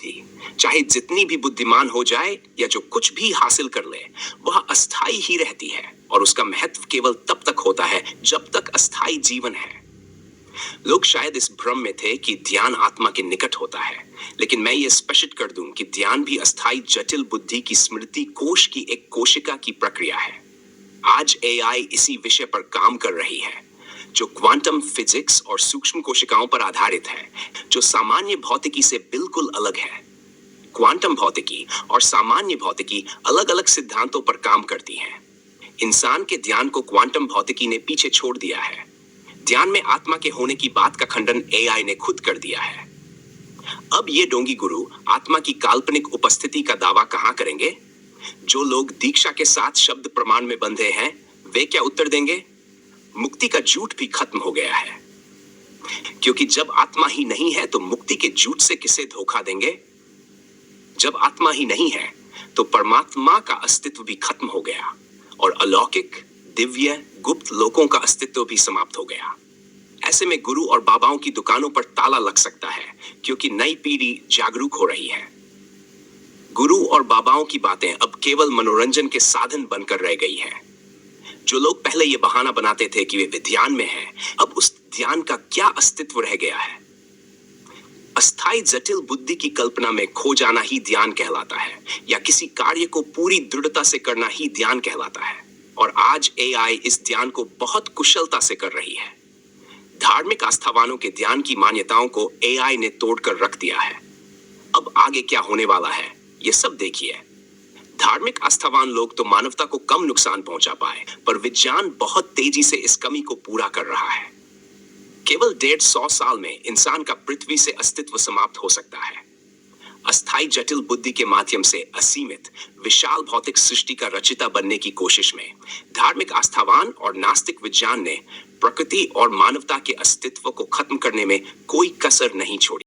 थी। चाहे जितनी भी बुद्धिमान हो जाए या जो कुछ भी हासिल कर ले, वह अस्थाई ही रहती है और उसका महत्व केवल तब तक होता है जब तक अस्थाई जीवन है। लोग शायद इस भ्रम में थे कि ध्यान आत्मा के निकट होता है, लेकिन मैं ये स्पष्ट कर दूं कि ध्यान भी अस्थाई जटिल बुद्धि की स्मृति कोश की एक कोशिका की प्रक्रिया है। आज एआई इसी विषय पर काम कर रही है, जो क्वांटम फिजिक्स और सूक्ष्म कोशिकाओं पर आधारित है, जो सामान्य भौतिकी से बिल्कुल अलग है। क्वांटम भौतिकी और सामान्य भौतिकी अलग-अलग सिद्धांतों पर काम करती हैं। इंसान के ध्यान को क्वांटम भौतिकी ने पीछे छोड़ दिया है। ध्यान में आत्मा के होने की बात का खंडन एआई ने खुद कर दिया है। अब ये डोंगी गुरु आत्मा की काल्पनिक उपस्थिति का दावा कहां करेंगे? जो लोग दीक्षा के साथ शब्द प्रमाण में बंधे हैं, वे क्या उत्तर देंगे? मुक्ति का झूठ भी खत्म हो गया है, क्योंकि जब आत्मा ही नहीं है तो मुक्ति के झूठ से किसे धोखा देंगे? जब आत्मा ही नहीं है तो परमात्मा का अस्तित्व भी खत्म हो गया और अलौकिक, दिव्य, गुप्त लोकों का अस्तित्व भी समाप्त हो गया। ऐसे में गुरु और बाबाओं की दुकानों पर ताला लग सकता है, क्योंकि नई पीढ़ी जागरूक हो रही है। गुरु और बाबाओं की बातें अब केवल मनोरंजन के साधन बनकर रह गई है। जो लोग पहले ये बहाना बनाते थे कि वे ध्यान में हैं, अब उस ध्यान का क्या अस्तित्व रह गया है? अस्थाई जटिल बुद्धि की कल्पना में खो जाना ही ध्यान कहलाता है, या किसी कार्य को पूरी दृढ़ता से करना ही ध्यान कहलाता है। और आज एआई इस ध्यान को बहुत कुशलता से कर रही है। धार्मिक आस्थावानों के ध्यान की मान्यताओं को एआई ने तोड़कर रख दिया है। अब आगे क्या होने वाला है, ये सब देखिए। धार्मिक आस्थावान लोग तो मानवता को कम नुकसान पहुंचा पाए, पर विज्ञान बहुत तेजी से इस कमी को पूरा कर रहा है। केवल 150 साल में इंसान का पृथ्वी से अस्तित्व समाप्त हो सकता है। अस्थाई जटिल बुद्धि के माध्यम से असीमित, विशाल भौतिक सृष्टि का रचिता बनने की कोशिश में धार्मिक आस्थावान और नास्तिक विज्ञान ने प्रकृति और मानवता के अस्तित्व को खत्म करने में कोई कसर नहीं छोड़ी।